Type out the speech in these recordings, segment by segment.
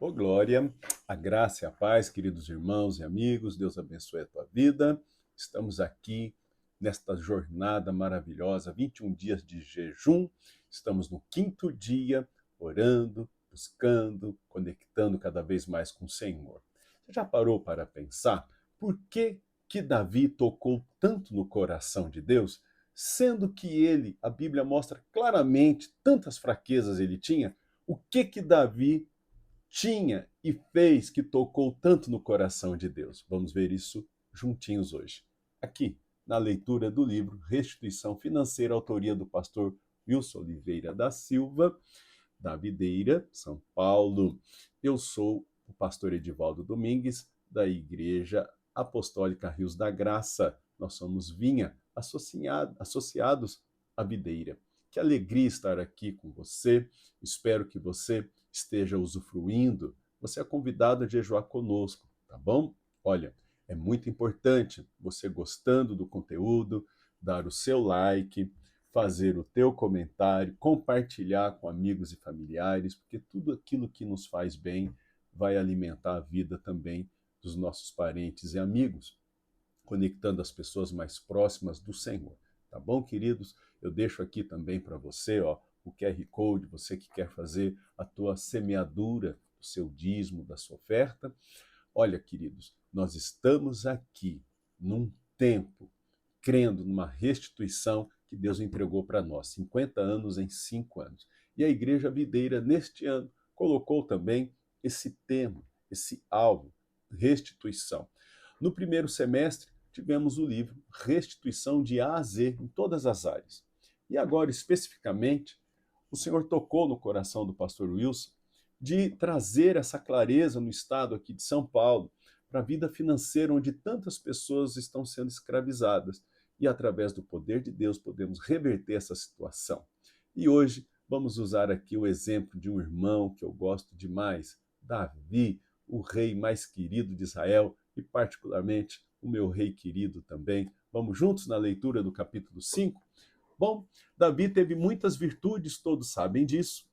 Ô glória, a graça e a paz, queridos irmãos e amigos, Deus abençoe a tua vida. Estamos aqui nesta jornada maravilhosa, 21 dias de jejum. Estamos no quinto dia, orando, buscando, conectando cada vez mais com o Senhor. Você já parou para pensar por que Davi tocou tanto no coração de Deus, sendo que ele, a Bíblia mostra claramente tantas fraquezas ele tinha? O que Davi tinha e fez que tocou tanto no coração de Deus? Vamos ver isso juntinhos hoje. Aqui, na leitura do livro Restituição Financeira, autoria do pastor Wilson Oliveira da Silva, da Videira, São Paulo. Eu sou o pastor Edivaldo Domingues, da Igreja Apostólica Rios da Graça. Nós somos Vinha, associados à Videira. Que alegria estar aqui com você. Espero que você esteja usufruindo. Você é convidado a jejuar conosco, tá bom? Olha, é muito importante você gostando do conteúdo, dar o seu like, fazer o teu comentário, compartilhar com amigos e familiares, porque tudo aquilo que nos faz bem vai alimentar a vida também dos nossos parentes e amigos, conectando as pessoas mais próximas do Senhor. Tá bom, queridos? Eu deixo aqui também para você, ó, o QR Code, você que quer fazer a tua semeadura, o seu dízimo, da sua oferta. Olha, queridos, nós estamos aqui num tempo, crendo numa restituição que Deus entregou para nós, 50 anos em 5 anos. E a Igreja Videira, neste ano, colocou também esse tema, esse alvo, restituição. No primeiro semestre, tivemos o livro Restituição de A a Z, em todas as áreas. E agora, especificamente, o Senhor tocou no coração do pastor Wilson de trazer essa clareza no estado aqui de São Paulo, para a vida financeira onde tantas pessoas estão sendo escravizadas. E através do poder de Deus podemos reverter essa situação. E hoje vamos usar aqui o exemplo de um irmão que eu gosto demais, Davi, o rei mais querido de Israel e particularmente o meu rei querido também. Vamos juntos na leitura do capítulo 5? Bom, Davi teve muitas virtudes, todos sabem disso.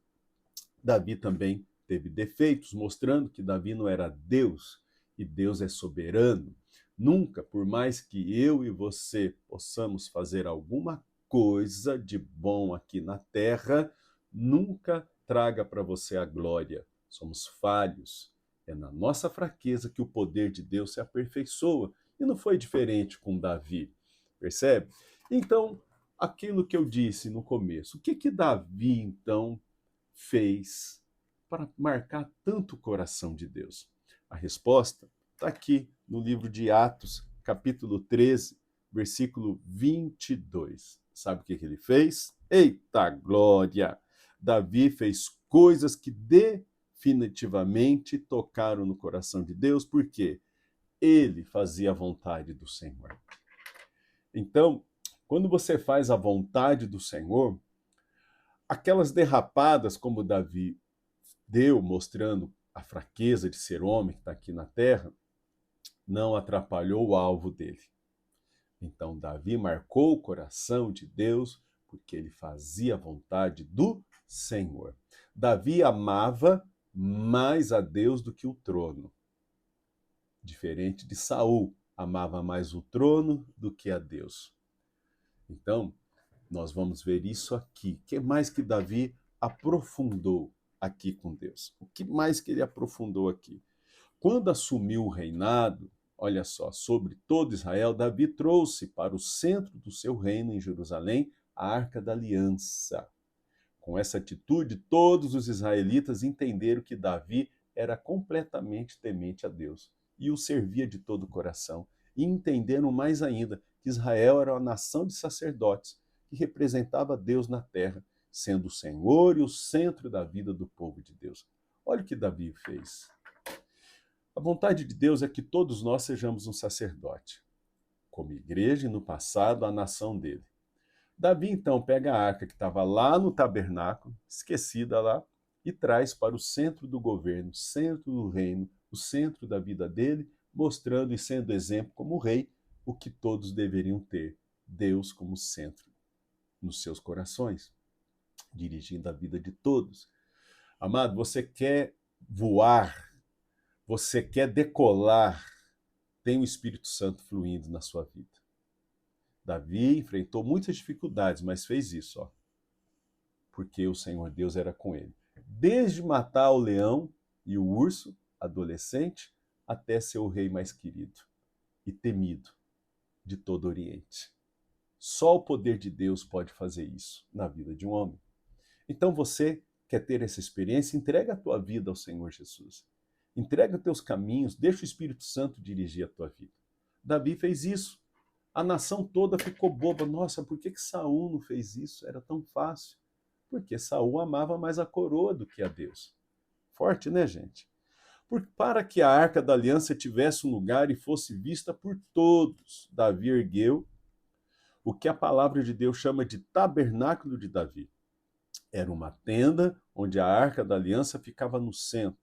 Davi também teve defeitos, mostrando que Davi não era Deus e Deus é soberano. Nunca, por mais que eu e você possamos fazer alguma coisa de bom aqui na terra, nunca traga para você a glória. Somos falhos. É na nossa fraqueza que o poder de Deus se aperfeiçoa. E não foi diferente com Davi. Percebe? Então, aquilo que eu disse no começo, o que Davi, então, fez para marcar tanto o coração de Deus? A resposta está aqui no livro de Atos, capítulo 13, versículo 22. Sabe o que ele fez? Eita glória! Davi fez coisas que definitivamente tocaram no coração de Deus, porque ele fazia a vontade do Senhor. Então, quando você faz a vontade do Senhor, aquelas derrapadas como Davi deu, mostrando a fraqueza de ser homem que está aqui na terra, não atrapalhou o alvo dele. Então, Davi marcou o coração de Deus porque ele fazia a vontade do Senhor. Davi amava mais a Deus do que o trono. Diferente de Saul, amava mais o trono do que a Deus. Então, nós vamos ver isso aqui. O que mais que Davi aprofundou aqui com Deus? O que mais que ele aprofundou aqui? Quando assumiu o reinado, olha só, sobre todo Israel, Davi trouxe para o centro do seu reino em Jerusalém a Arca da Aliança. Com essa atitude, todos os israelitas entenderam que Davi era completamente temente a Deus e o servia de todo o coração. E entenderam mais ainda que Israel era uma nação de sacerdotes que representava Deus na terra, sendo o Senhor e o centro da vida do povo de Deus. Olha o que Davi fez. A vontade de Deus é que todos nós sejamos um sacerdote, como igreja e no passado a nação dele. Davi então pega a arca que estava lá no tabernáculo, esquecida lá, e traz para o centro do governo, centro do reino, o centro da vida dele, mostrando e sendo exemplo como rei, o que todos deveriam ter, Deus como centro nos seus corações, dirigindo a vida de todos. Amado, você quer voar, você quer decolar, tem o Espírito Santo fluindo na sua vida. Davi enfrentou muitas dificuldades, mas fez isso, ó, porque o Senhor Deus era com ele. Desde matar o leão e o urso, adolescente, até ser o rei mais querido e temido de todo o Oriente. Só o poder de Deus pode fazer isso na vida de um homem. Então você quer ter essa experiência? Entrega a tua vida ao Senhor Jesus. Entrega os teus caminhos, deixa o Espírito Santo dirigir a tua vida. Davi fez isso. A nação toda ficou boba. Nossa, por que Saul não fez isso? Era tão fácil. Porque Saul amava mais a coroa do que a Deus. Forte, né, gente? Para que a Arca da Aliança tivesse um lugar e fosse vista por todos, Davi ergueu o que a palavra de Deus chama de tabernáculo de Davi. Era uma tenda onde a Arca da Aliança ficava no centro,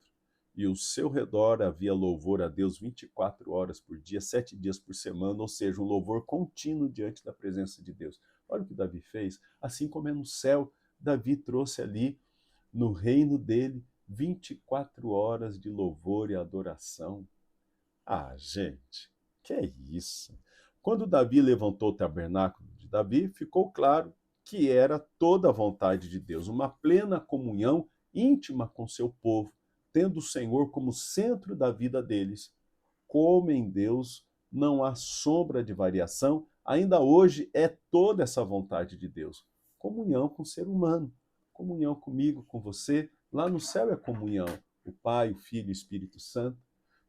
e ao seu redor havia louvor a Deus 24 horas por dia, 7 dias por semana, ou seja, um louvor contínuo diante da presença de Deus. Olha o que Davi fez. Assim como é no céu, Davi trouxe ali, no reino dele, 24 horas de louvor e adoração. Ah, gente, que é isso? Quando Davi levantou o tabernáculo de Davi, ficou claro que era toda a vontade de Deus, uma plena comunhão íntima com seu povo, tendo o Senhor como centro da vida deles. Como em Deus não há sombra de variação, ainda hoje é toda essa vontade de Deus. Comunhão com o ser humano, comunhão comigo, com você. Lá no céu é comunhão, o Pai, o Filho e o Espírito Santo.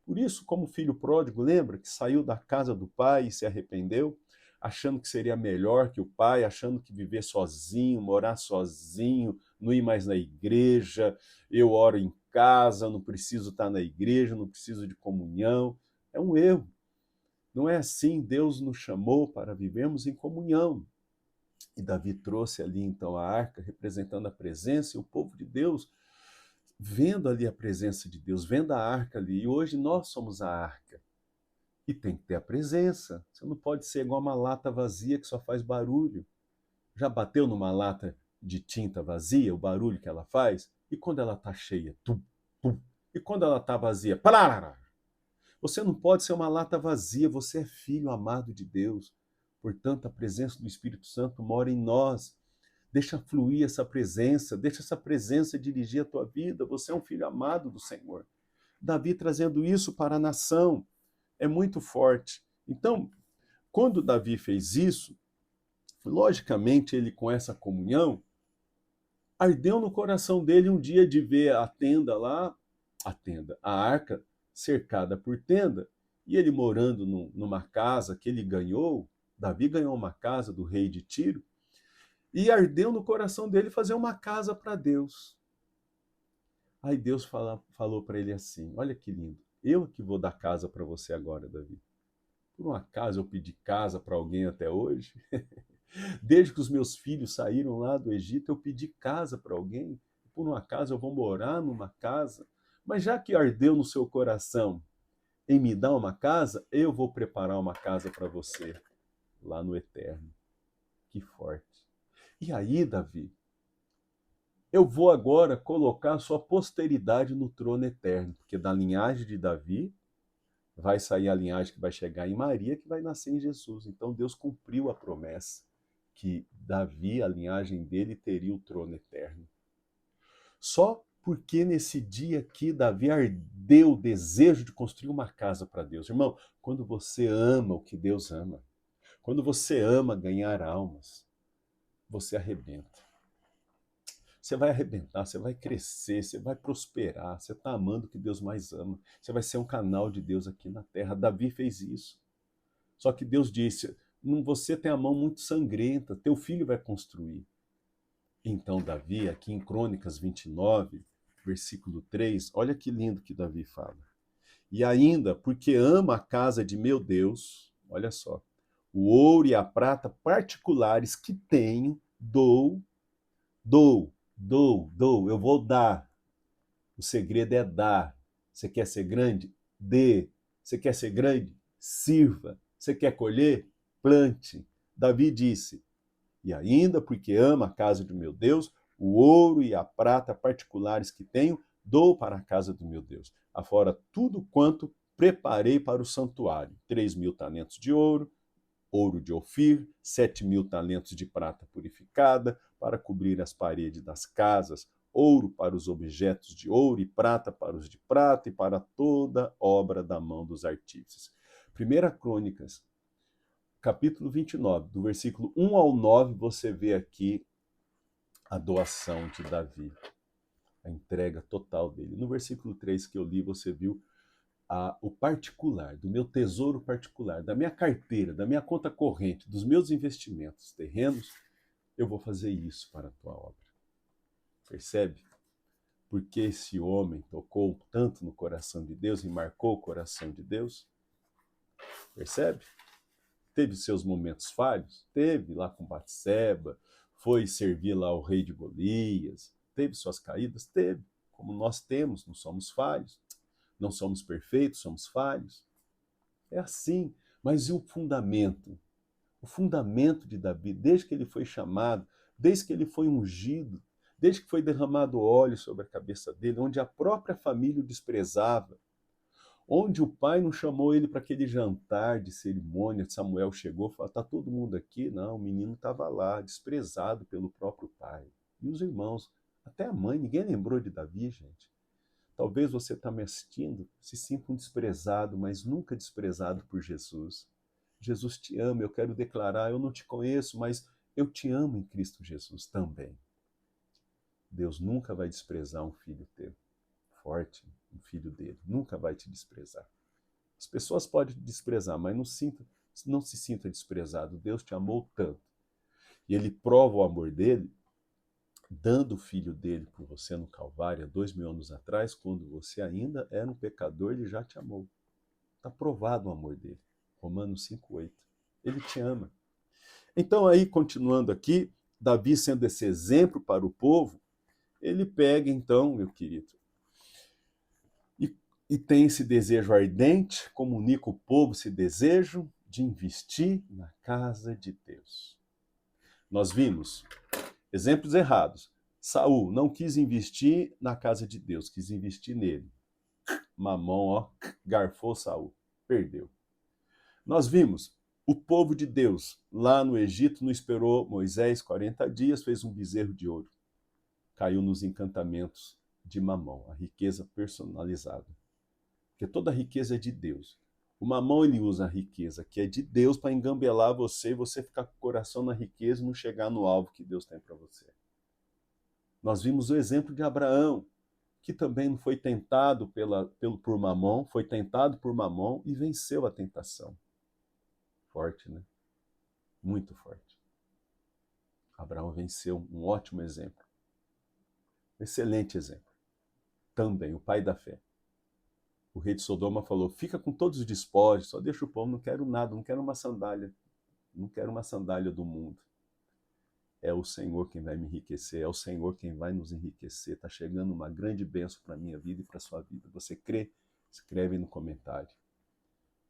Por isso, como o filho pródigo, lembra que saiu da casa do pai e se arrependeu, achando que seria melhor que o pai, achando que viver sozinho, morar sozinho, não ir mais na igreja, eu oro em casa, não preciso estar na igreja, não preciso de comunhão. É um erro. Não é assim. Deus nos chamou para vivermos em comunhão. E Davi trouxe ali então a arca, representando a presença, e o povo de Deus vendo ali a presença de Deus, vendo a arca ali. E hoje nós somos a arca. E tem que ter a presença. Você não pode ser igual uma lata vazia que só faz barulho. Já bateu numa lata de tinta vazia, o barulho que ela faz? E quando ela está cheia? Tum, tum. E quando ela está vazia? Parará. Você não pode ser uma lata vazia, você é filho amado de Deus. Portanto, a presença do Espírito Santo mora em nós. Deixa fluir essa presença, deixa essa presença dirigir a tua vida. Você é um filho amado do Senhor. Davi trazendo isso para a nação é muito forte. Então, quando Davi fez isso, logicamente ele com essa comunhão, ardeu no coração dele um dia de ver a tenda lá, a arca cercada por tenda, e ele morando numa casa que ele ganhou. Davi ganhou uma casa do rei de Tiro, e ardeu no coração dele fazer uma casa para Deus. Aí Deus falou para ele assim: olha que lindo, eu que vou dar casa para você agora, Davi. Por um acaso eu pedi casa para alguém até hoje? Desde que os meus filhos saíram lá do Egito, eu pedi casa para alguém. Por um acaso eu vou morar numa casa? Mas já que ardeu no seu coração em me dar uma casa, eu vou preparar uma casa para você lá no eterno. Que forte. E aí, Davi, eu vou agora colocar a sua posteridade no trono eterno, porque da linhagem de Davi vai sair a linhagem que vai chegar em Maria, que vai nascer em Jesus. Então Deus cumpriu a promessa que Davi, a linhagem dele, teria o trono eterno. Só porque nesse dia aqui Davi ardeu o desejo de construir uma casa para Deus. Irmão, quando você ama o que Deus ama, quando você ama ganhar almas, você arrebenta. Você vai arrebentar, você vai crescer, você vai prosperar, você está amando o que Deus mais ama. Você vai ser um canal de Deus aqui na terra. Davi fez isso. Só que Deus disse: você tem a mão muito sangrenta, teu filho vai construir. Então Davi, aqui em Crônicas 29, versículo 3, olha que lindo que Davi fala. E ainda, porque ama a casa de meu Deus, olha só, o ouro e a prata particulares que tenho, dou, eu vou dar. O segredo é dar. Você quer ser grande? Dê. Você quer ser grande? Sirva. Você quer colher? Plante. Davi disse: e ainda porque ama a casa de meu Deus, o ouro e a prata particulares que tenho, dou para a casa do meu Deus, afora tudo quanto preparei para o santuário: 3.000 talentos de ouro, ouro de Ofir, 7.000 talentos de prata purificada, para cobrir as paredes das casas, ouro para os objetos de ouro e prata para os de prata e para toda obra da mão dos artífices. 1 Crônicas, capítulo 29, do versículo 1 ao 9, você vê aqui a doação de Davi, a entrega total dele. No versículo 3 que eu li, você viu o particular, do meu tesouro particular, da minha carteira, da minha conta corrente, dos meus investimentos terrenos, eu vou fazer isso para a tua obra. Percebe? Porque esse homem tocou tanto no coração de Deus e marcou o coração de Deus. Percebe? Teve seus momentos falhos, teve lá com Batseba, foi servir lá o rei de Golias, teve suas caídas, teve, como nós temos, não somos falhos, não somos perfeitos, somos falhos. É assim, mas e o fundamento? O fundamento de Davi, desde que ele foi chamado, desde que ele foi ungido, desde que foi derramado óleo sobre a cabeça dele, onde a própria família o desprezava, onde o pai não chamou ele para aquele jantar de cerimônia, Samuel chegou e falou, está todo mundo aqui? Não, o menino estava lá, desprezado pelo próprio pai. E os irmãos, até a mãe, ninguém lembrou de Davi, gente. Talvez você está me assistindo, se sinta um desprezado, mas nunca desprezado por Jesus. Jesus te ama, eu quero declarar, eu não te conheço, mas eu te amo em Cristo Jesus também. Deus nunca vai desprezar um filho teu, forte, um filho dele, nunca vai te desprezar. As pessoas podem te desprezar, mas não se sinta desprezado. Deus te amou tanto. E ele prova o amor dele, dando o filho dele por você no Calvário, há 2.000 anos atrás, quando você ainda era um pecador, ele já te amou. Está provado o amor dele. Romanos 5,8. Ele te ama. Então aí, continuando aqui, Davi sendo esse exemplo para o povo, ele pega então, meu querido, e tem esse desejo ardente, comunica o povo esse desejo de investir na casa de Deus. Nós vimos exemplos errados. Saul não quis investir na casa de Deus, quis investir nele. Mamão, ó, garfou Saul, perdeu. Nós vimos o povo de Deus lá no Egito não esperou Moisés 40 dias, fez um bezerro de ouro. Caiu nos encantamentos de Mamão, a riqueza personalizada. Porque toda a riqueza é de Deus. O Mamão, ele usa a riqueza que é de Deus para engambelar você e você ficar com o coração na riqueza e não chegar no alvo que Deus tem para você. Nós vimos o exemplo de Abraão, que também não foi tentado por Mamão, foi tentado por Mamão e venceu a tentação. Forte, né? Muito forte. Abraão venceu, um ótimo exemplo. Excelente exemplo. Também, o pai da fé. O rei de Sodoma falou, fica com todos os despojos, só deixa o pão, não quero nada, não quero uma sandália. Não quero uma sandália do mundo. É o Senhor quem vai me enriquecer, é o Senhor quem vai nos enriquecer. Está chegando uma grande bênção para a minha vida e para a sua vida. Você crê? Escreve aí no comentário.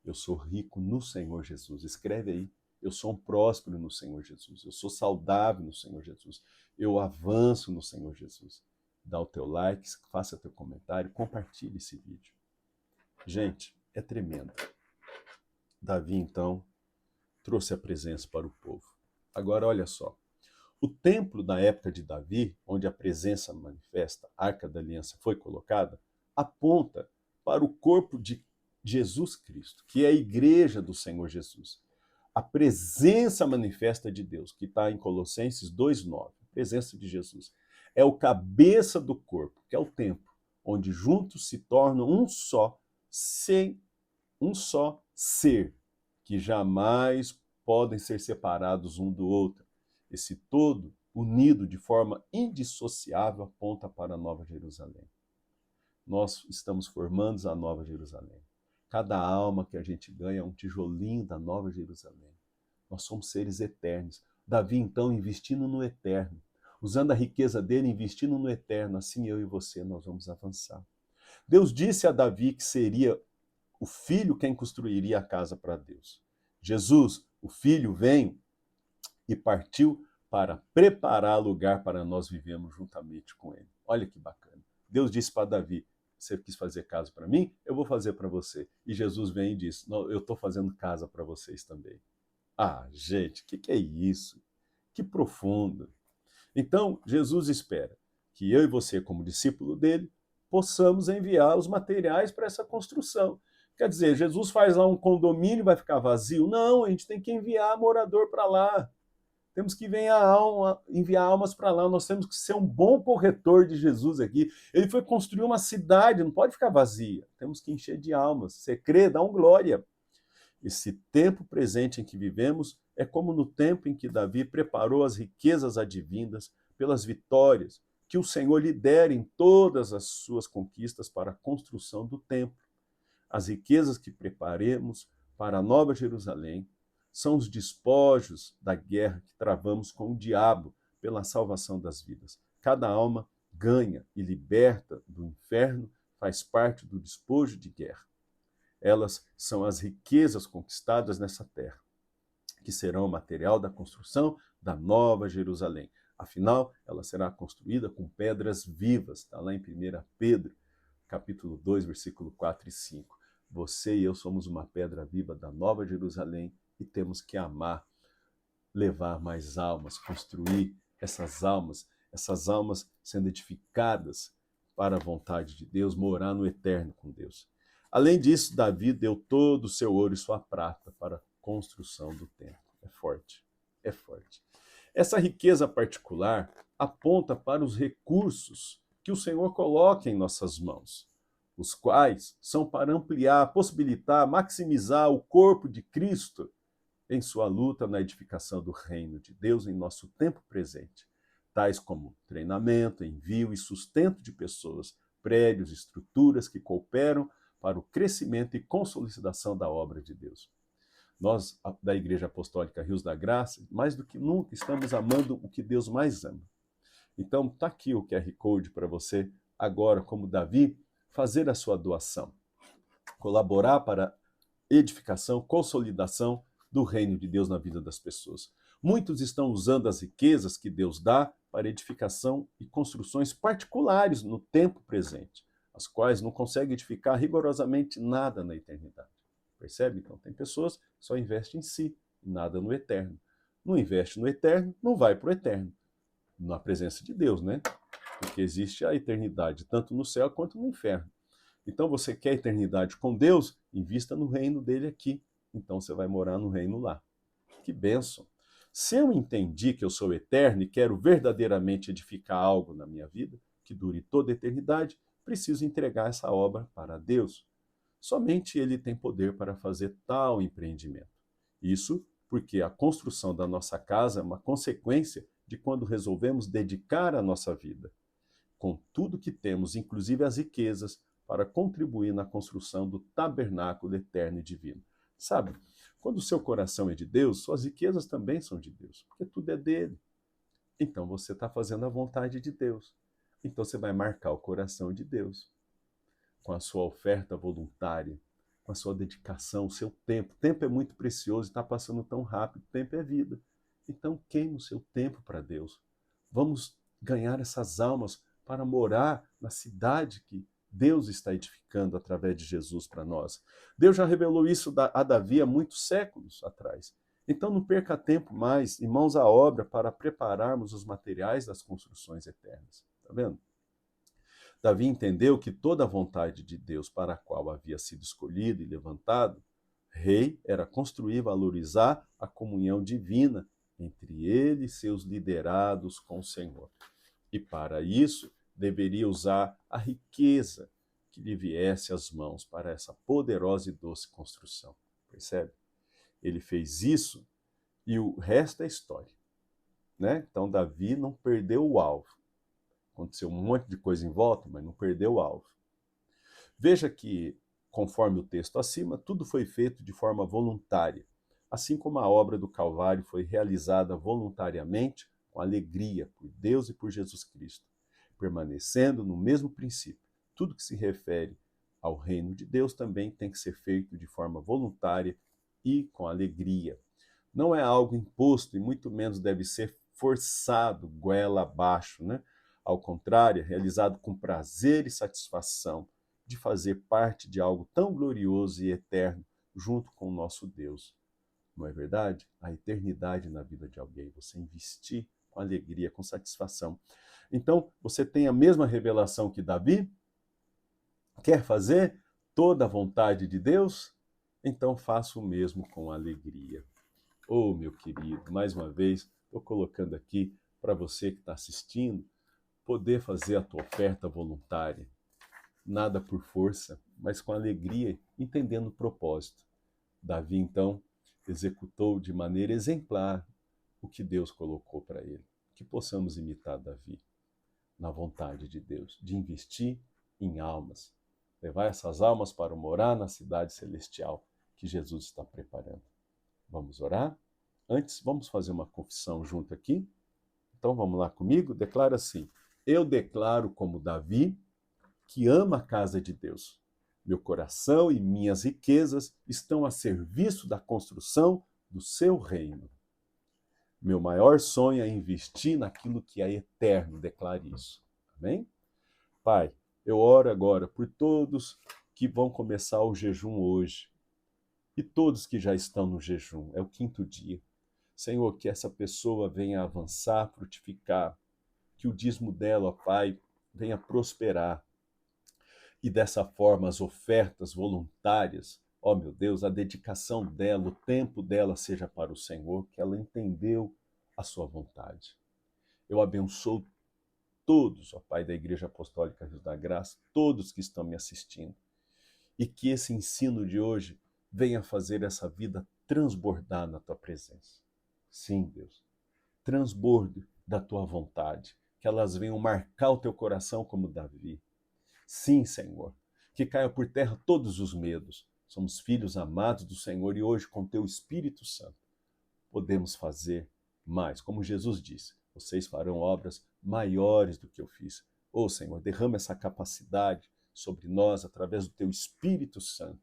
Eu sou rico no Senhor Jesus. Escreve aí. Eu sou um próspero no Senhor Jesus. Eu sou saudável no Senhor Jesus. Eu avanço no Senhor Jesus. Dá o teu like, faça teu comentário, compartilhe esse vídeo. Gente, é tremendo. Davi, então, trouxe a presença para o povo. Agora, olha só. O templo da época de Davi, onde a presença manifesta, a Arca da Aliança foi colocada, aponta para o corpo de Jesus Cristo, que é a igreja do Senhor Jesus. A presença manifesta de Deus, que está em Colossenses 2,9, a presença de Jesus, é o cabeça do corpo, que é o templo, onde juntos se tornam um só ser, que jamais podem ser separados um do outro. Esse todo, unido de forma indissociável, aponta para a Nova Jerusalém. Nós estamos formando a Nova Jerusalém. Cada alma que a gente ganha é um tijolinho da Nova Jerusalém. Nós somos seres eternos. Davi, então, investindo no eterno, usando a riqueza dele, investindo no eterno, assim eu e você, nós vamos avançar. Deus disse a Davi que seria o filho quem construiria a casa para Deus. Jesus, o filho, veio e partiu para preparar lugar para nós vivermos juntamente com ele. Olha que bacana. Deus disse para Davi, você quis fazer casa para mim? Eu vou fazer para você. E Jesus vem e diz, não, eu estou fazendo casa para vocês também. Ah, gente, o que é isso? Que profundo. Então, Jesus espera que eu e você, como discípulo dele, possamos enviar os materiais para essa construção. Quer dizer, Jesus faz lá um condomínio e vai ficar vazio? Não, a gente tem que enviar morador para lá. Temos que enviar almas para lá. Nós temos que ser um bom corretor de Jesus aqui. Ele foi construir uma cidade, não pode ficar vazia. Temos que encher de almas. Você crê, dá um glória. Esse tempo presente em que vivemos é como no tempo em que Davi preparou as riquezas advindas pelas vitórias que o Senhor lhe dera em todas as suas conquistas para a construção do templo. As riquezas que preparemos para a Nova Jerusalém são os despojos da guerra que travamos com o diabo pela salvação das vidas. Cada alma ganha e liberta do inferno faz parte do despojo de guerra. Elas são as riquezas conquistadas nessa terra, que serão o material da construção da Nova Jerusalém. Afinal, ela será construída com pedras vivas, está lá em 1 Pedro, capítulo 2, versículo 4 e 5. Você e eu somos uma pedra viva da Nova Jerusalém e temos que amar, levar mais almas, construir essas almas sendo edificadas para a vontade de Deus, morar no eterno com Deus. Além disso, Davi deu todo o seu ouro e sua prata para a construção do templo. É forte, é forte. Essa riqueza particular aponta para os recursos que o Senhor coloca em nossas mãos, os quais são para ampliar, possibilitar, maximizar o corpo de Cristo em sua luta na edificação do reino de Deus em nosso tempo presente, tais como treinamento, envio e sustento de pessoas, prédios, estruturas que cooperam para o crescimento e consolidação da obra de Deus. Nós, da Igreja Apostólica Rios da Graça, mais do que nunca estamos amando o que Deus mais ama. Então, está aqui o QR Code para você, agora, como Davi, fazer a sua doação. Colaborar para a edificação, consolidação do reino de Deus na vida das pessoas. Muitos estão usando as riquezas que Deus dá para edificação e construções particulares no tempo presente, as quais não conseguem edificar rigorosamente nada na eternidade. Percebe? Então, tem pessoas que só investem em si, nada no eterno. Não investe no eterno, não vai para o eterno. Na presença de Deus, né? Porque existe a eternidade, tanto no céu quanto no inferno. Então, você quer eternidade com Deus? Invista no reino dele aqui. Então, você vai morar no reino lá. Que bênção! Se eu entendi que eu sou eterno e quero verdadeiramente edificar algo na minha vida, que dure toda a eternidade, preciso entregar essa obra para Deus. Somente Ele tem poder para fazer tal empreendimento. Isso porque a construção da nossa casa é uma consequência de quando resolvemos dedicar a nossa vida, com tudo que temos, inclusive as riquezas, para contribuir na construção do tabernáculo eterno e divino. Sabe, quando o seu coração é de Deus, suas riquezas também são de Deus, porque tudo é dele. Então você está fazendo a vontade de Deus. Então você vai marcar o coração de Deus com a sua oferta voluntária, com a sua dedicação, o seu tempo. O tempo é muito precioso e está passando tão rápido. O tempo é vida. Então queime o seu tempo para Deus. Vamos ganhar essas almas para morar na cidade que Deus está edificando através de Jesus para nós. Deus já revelou isso a Davi há muitos séculos atrás. Então não perca tempo mais e mãos à obra para prepararmos os materiais das construções eternas. Está vendo? Davi entendeu que toda a vontade de Deus para a qual havia sido escolhido e levantado, rei, era construir e valorizar a comunhão divina entre ele e seus liderados com o Senhor. E para isso, deveria usar a riqueza que lhe viesse às mãos para essa poderosa e doce construção. Percebe? Ele fez isso e o resto é história. Né? Então, Davi não perdeu o alvo. Aconteceu um monte de coisa em volta, mas não perdeu o alvo. Veja que, conforme o texto acima, tudo foi feito de forma voluntária, assim como a obra do Calvário foi realizada voluntariamente, com alegria, por Deus e por Jesus Cristo, permanecendo no mesmo princípio. Tudo que se refere ao reino de Deus também tem que ser feito de forma voluntária e com alegria. Não é algo imposto e muito menos deve ser forçado, goela abaixo, né? Ao contrário, é realizado com prazer e satisfação de fazer parte de algo tão glorioso e eterno junto com o nosso Deus. Não é verdade? A eternidade na vida de alguém, você investir com alegria, com satisfação. Então, você tem a mesma revelação que Davi? Quer fazer toda a vontade de Deus? Então faça o mesmo com alegria. Oh, meu querido, mais uma vez, estou colocando aqui para você que está assistindo, poder fazer a tua oferta voluntária. Nada por força, mas com alegria, entendendo o propósito. Davi, então, executou de maneira exemplar o que Deus colocou para ele. Que possamos imitar Davi na vontade de Deus, de investir em almas, levar essas almas para morar na cidade celestial que Jesus está preparando. Vamos orar? Antes, vamos fazer uma confissão junto aqui? Então vamos lá comigo? Declara assim: eu declaro como Davi que ama a casa de Deus. Meu coração e minhas riquezas estão a serviço da construção do seu reino. Meu maior sonho é investir naquilo que é eterno, declare isso. Amém? Pai, eu oro agora por todos que vão começar o jejum hoje e todos que já estão no jejum. É o 5º dia. Senhor, que essa pessoa venha avançar, frutificar, que o dízimo dela, ó Pai, venha prosperar. E dessa forma as ofertas voluntárias, ó meu Deus, a dedicação dela, o tempo dela seja para o Senhor, que ela entendeu a sua vontade. Eu abençoo todos, ó Pai da Igreja Apostólica Rio da Graça, todos que estão me assistindo, e que esse ensino de hoje venha fazer essa vida transbordar na tua presença. Sim, Deus, transbordo da tua vontade, que elas venham marcar o teu coração como Davi. Sim, Senhor, que caia por terra todos os medos. Somos filhos amados do Senhor e hoje, com teu Espírito Santo, podemos fazer mais. Como Jesus disse, vocês farão obras maiores do que eu fiz. Ô Senhor, derrama essa capacidade sobre nós através do teu Espírito Santo,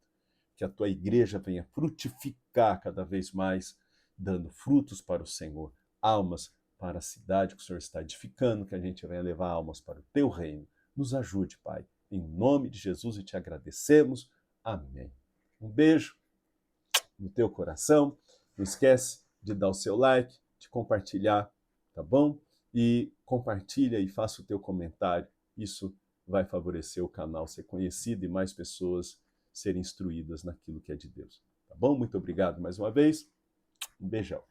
que a tua igreja venha frutificar cada vez mais, dando frutos para o Senhor, almas para a cidade que o Senhor está edificando, que a gente venha levar almas para o teu reino. Nos ajude, Pai, em nome de Jesus, e te agradecemos. Amém. Um beijo no teu coração. Não esquece de dar o seu like, de compartilhar, tá bom? E compartilha e faça o teu comentário. Isso vai favorecer o canal ser conhecido e mais pessoas serem instruídas naquilo que é de Deus. Tá bom? Muito obrigado mais uma vez. Um beijão.